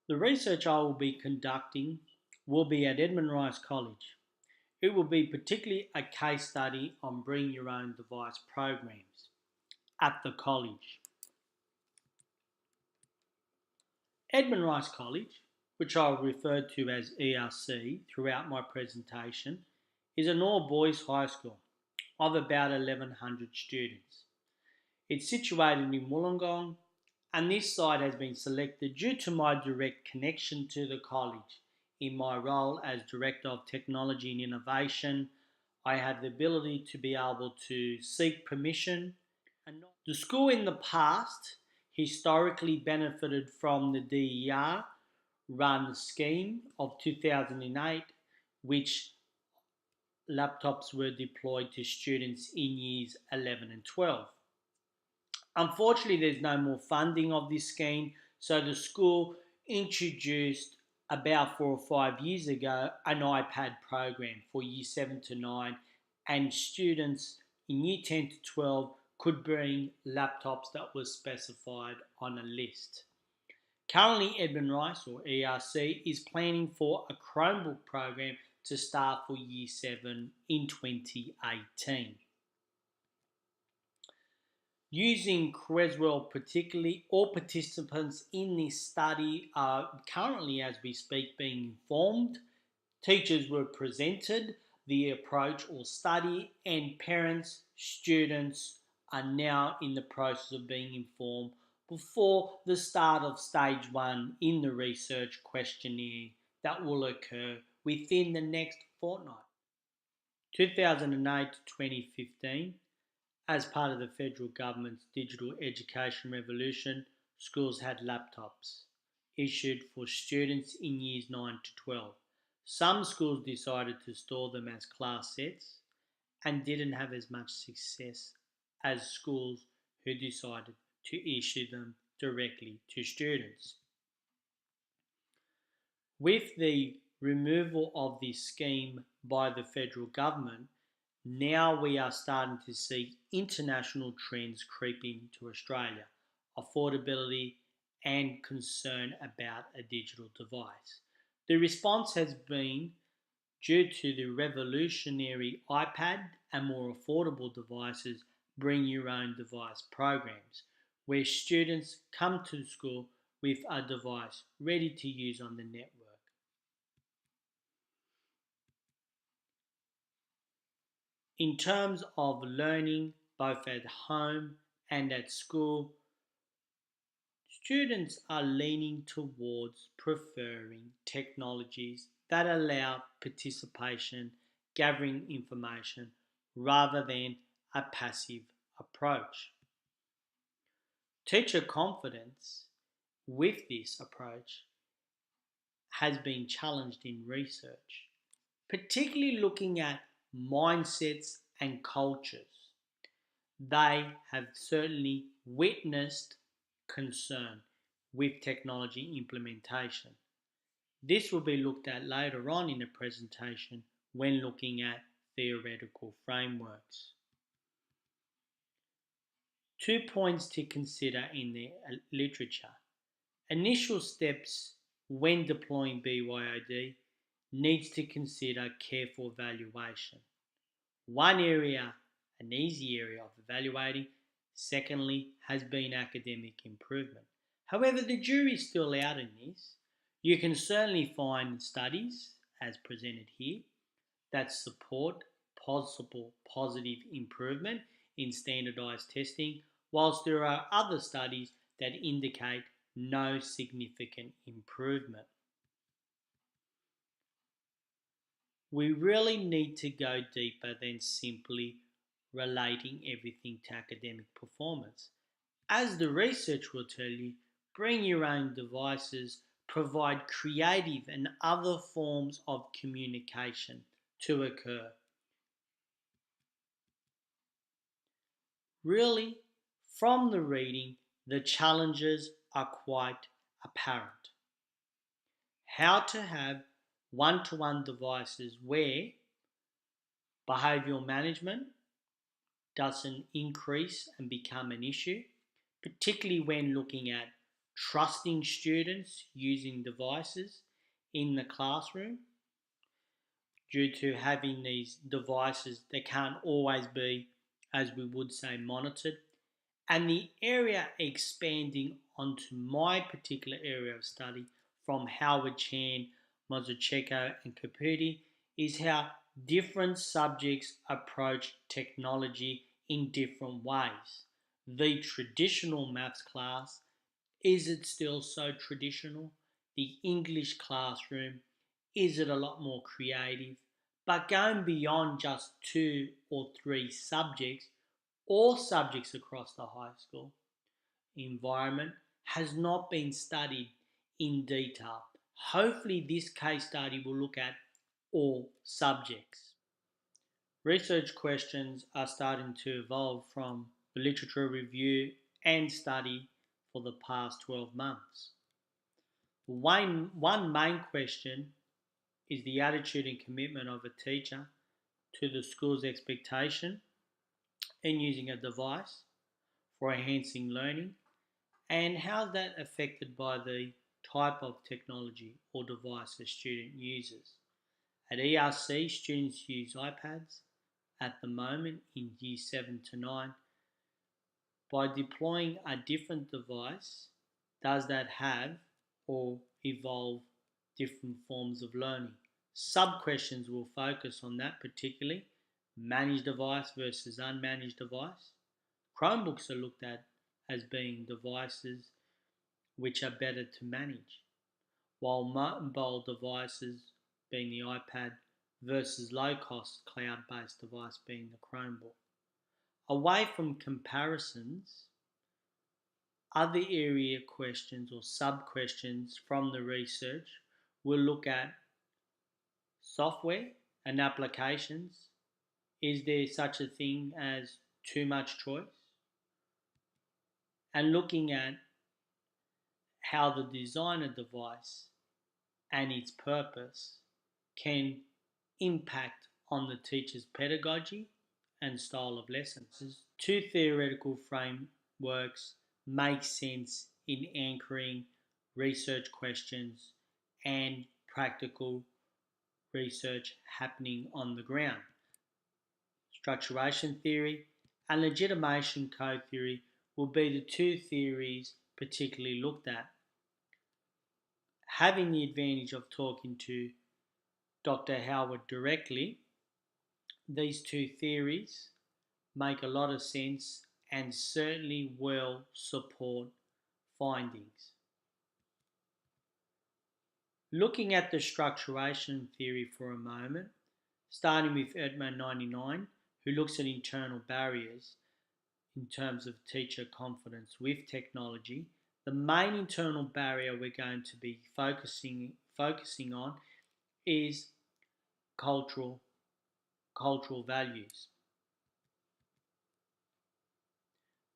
The research I will be conducting will be at Edmund College. It will be particularly a case study on bring your own device programs at the college. Edmund Rice College, which I'll refer to as ERC throughout my presentation, is an all-boys high school of about 1100 students. It's situated in Wollongong, and this site has been selected due to my direct connection to the college. In my role as Director of Technology and Innovation, I have the ability to be able to seek permission. The school in the past historically benefited from the DER run scheme of 2008, which laptops were deployed to students in years 11 and 12. Unfortunately, there's no more funding of this scheme, so the school introduced about 4 or 5 years ago an iPad program for year 7 to 9, and students in year 10 to 12 could bring laptops that were specified on a list. Currently, Edmund Rice, or ERC, is planning for a Chromebook program to start for year 7 in 2018. Using Creswell particularly, all participants in this study are currently, as we speak, being informed. Teachers were presented the approach or study, and parents, students are now in the process of being informed before the start of stage 1 in the research questionnaire that will occur within the next fortnight. 2008 to 2015, as part of the federal government's digital education revolution, schools had laptops issued for students in years 9 to 12. Some schools decided to store them as class sets and didn't have as much success as schools who decided to issue them directly to students. With the removal of this scheme by the federal government, now we are starting to see international trends creeping to Australia, affordability and concern about a digital device. The response has been due to the revolutionary iPad and more affordable devices, bring your own device programs, where students come to school with a device ready to use on the network. In terms of learning, both at home and at school, students are leaning towards preferring technologies that allow participation, gathering information, rather than a passive approach. Teacher confidence with this approach has been challenged in research, particularly looking at mindsets and cultures. They have certainly witnessed concern with technology implementation. This will be looked at later on in the presentation when looking at theoretical frameworks. 2 points to consider in the literature. Initial steps when deploying BYOD needs to consider careful evaluation. One area, an easy area of evaluating, secondly, has been academic improvement. However, the jury's still out in this. You can certainly find studies, as presented here, that support possible positive improvement in standardized testing, whilst there are other studies that indicate no significant improvement. We really need to go deeper than simply relating everything to academic performance. As the research will tell you, bring your own devices provide creative and other forms of communication to occur. Really, from the reading, the challenges are quite apparent. How to have one-to-one devices where behavioural management doesn't increase and become an issue, particularly when looking at trusting students using devices in the classroom due to having these devices that can't always be, as we would say, monitored. And the area expanding onto my particular area of study from Howard Chan, Mazzuchelko, and Caputi is how different subjects approach technology in different ways. The traditional maths class, is it still so traditional? The English classroom, is it a lot more creative? But going beyond just two or three subjects, all subjects across the high school environment has not been studied in detail. Hopefully, this case study will look at all subjects. Research questions are starting to evolve from the literature review and study for the past 12 months. One main question is the attitude and commitment of a teacher to the school's expectation in using a device for enhancing learning, and how that affected by the type of technology or device a student uses. At ERC, students use iPads at the moment in year 7 to 9. By deploying a different device, does that have or evolve different forms of learning? Sub-questions will focus on that particularly, managed device versus unmanaged device. Chromebooks are looked at as being devices which are better to manage, while mobile devices being the iPad versus low-cost cloud-based device being the Chromebook. Away from comparisons, other area questions or sub-questions from the research will look at software and applications. Is there such a thing as too much choice? And looking at how the designer device and its purpose can impact on the teacher's pedagogy and style of lessons. Two theoretical frameworks make sense in anchoring research questions and practical research happening on the ground. Structuration theory and legitimation code theory will be the two theories particularly looked at. Having the advantage of talking to Dr. Howard directly, these two theories make a lot of sense and certainly will support findings. Looking at the structuration theory for a moment, starting with Edmund 99, who looks at internal barriers in terms of teacher confidence with technology, the main internal barrier we're going to be focusing on is cultural values.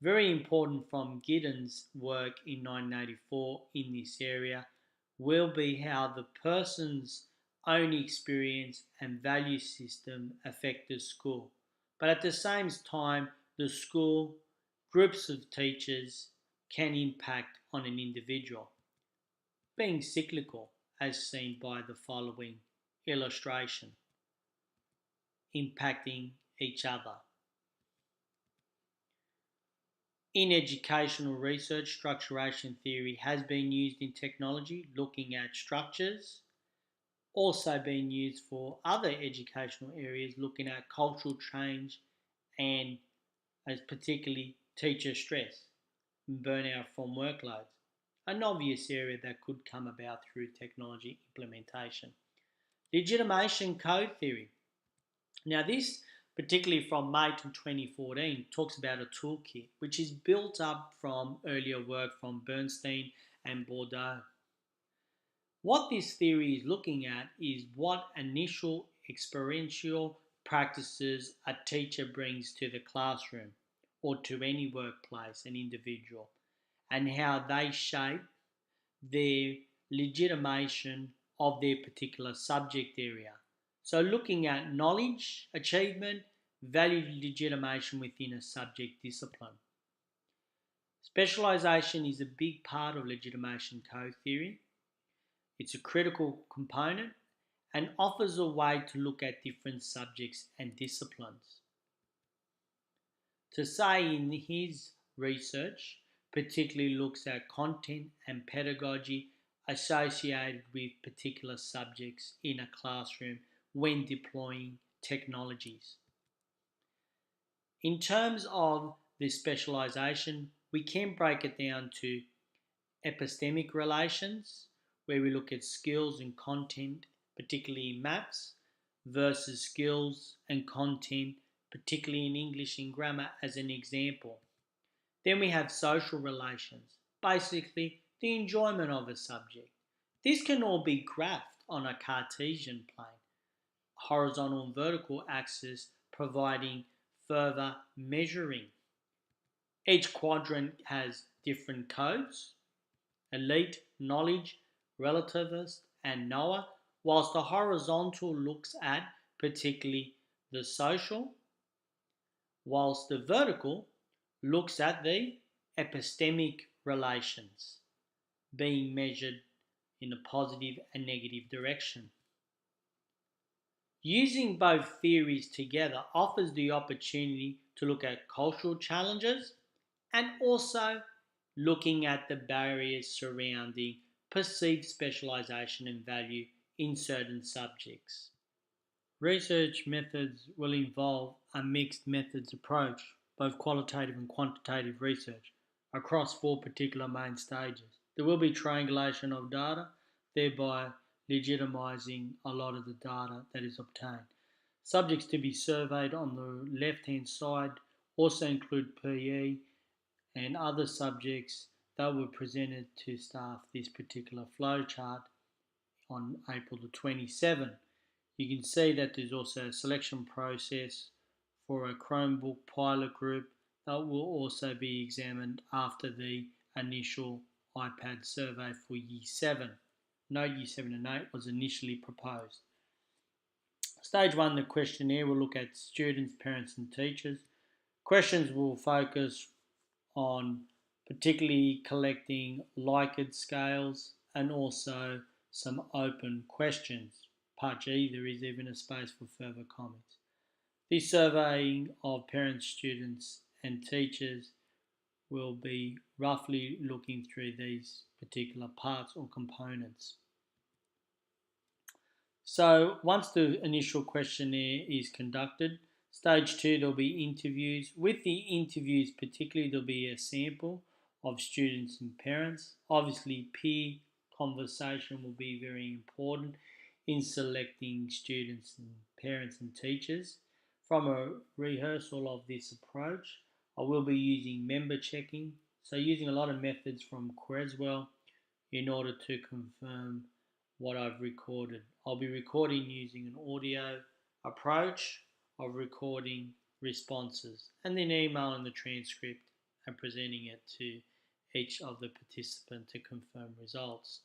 Very important from Giddens' work in 1984 in this area will be how the person's own experience and value system affect the school. But at the same time, the school, groups of teachers can impact on an individual, being cyclical as seen by the following illustration, impacting each other. In educational research, structuration theory has been used in technology, looking at structures, also being used for other educational areas, looking at cultural change and as particularly teacher stress and burnout from workloads, an obvious area that could come about through technology implementation. Legitimation code theory. Now this, particularly from May 2014, talks about a toolkit which is built up from earlier work from Bernstein and Bordeaux. What this theory is looking at is what initial experiential practices a teacher brings to the classroom or to any workplace, an individual, and how they shape their legitimation of their particular subject area. So looking at knowledge, achievement, value legitimation within a subject discipline. Specialisation is a big part of legitimation code theory. It's a critical component and offers a way to look at different subjects and disciplines. To say in his research, particularly looks at content and pedagogy associated with particular subjects in a classroom when deploying technologies. In terms of this specialisation, we can break it down to epistemic relations, where we look at skills and content, particularly in maths, versus skills and content, particularly in English and grammar, as an example. Then we have social relations, basically the enjoyment of a subject. This can all be graphed on a Cartesian plane, horizontal and vertical axis, providing further measuring. Each quadrant has different codes: elite, knowledge, relativist, and knower, whilst the horizontal looks at particularly the social, whilst the vertical looks at the epistemic relations being measured in a positive and negative direction. Using both theories together offers the opportunity to look at cultural challenges and also looking at the barriers surrounding perceived specialisation and value in certain subjects. Research methods will involve a mixed methods approach, both qualitative and quantitative research, across four particular main stages. There will be triangulation of data, thereby legitimising a lot of the data that is obtained. Subjects to be surveyed on the left-hand side also include PE and other subjects that were presented to staff this particular flowchart on April the 27th. You can see that there's also a selection process for a Chromebook pilot group that will also be examined after the initial iPad survey for Year 7. Note Year 7 and 8 was initially proposed. Stage 1, the questionnaire will look at students, parents and teachers. Questions will focus on particularly collecting Likert scales and also some open questions. Part G, there is even a space for further comments. This surveying of parents, students and teachers will be roughly looking through these particular parts or components. So once the initial questionnaire is conducted, stage 2, there'll be interviews. With the interviews particularly, there'll be a sample of students and parents. Obviously, peer conversation will be very important in selecting students and parents and teachers. From a rehearsal of this approach, I will be using member checking, so using a lot of methods from Creswell in order to confirm what I've recorded. I'll be recording using an audio approach of recording responses and then emailing the transcript and presenting it to each of the participants to confirm results.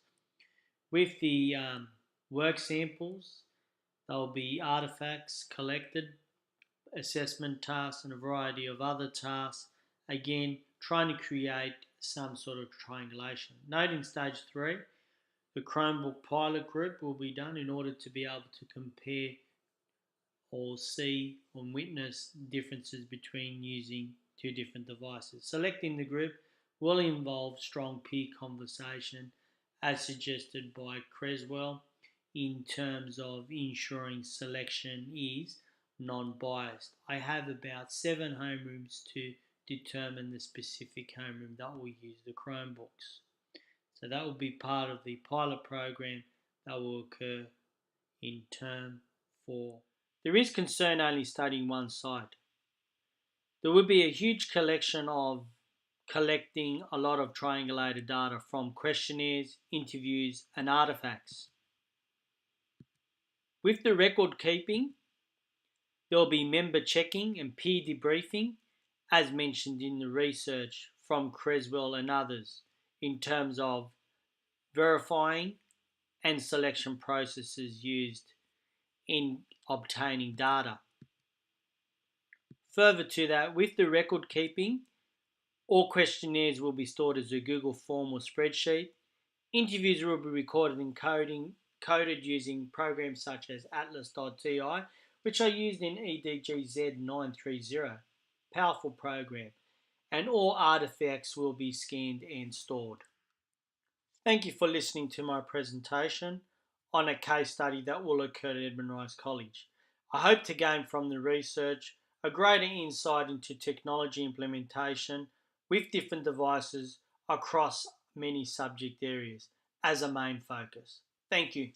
With the work samples, there will be artifacts collected, assessment tasks and a variety of other tasks, again trying to create some sort of triangulation. Note in stage 3, the Chromebook pilot group will be done in order to be able to compare or see or witness differences between using two different devices. Selecting the group will involve strong peer conversation as suggested by Creswell in terms of ensuring selection is non-biased. I have about 7 homerooms to determine the specific homeroom that will use the Chromebooks. So that will be part of the pilot program that will occur in term 4. There is concern only studying one site. There will be a huge collection of collecting a lot of triangulated data from questionnaires, interviews and artifacts. With the record keeping, there will be member checking and peer debriefing as mentioned in the research from Creswell and others in terms of verifying and selection processes used in obtaining data. Further to that, with the record keeping, All questionnaires will be stored as a Google form or spreadsheet. Interviews will be recorded and coded using programs such as Atlas.ti, which are used in EDGZ930. Powerful program. And all artifacts will be scanned and stored. Thank you for listening to my presentation on a case study that will occur at Edmund Rice College. I hope to gain from the research a greater insight into technology implementation with different devices across many subject areas as a main focus. Thank you.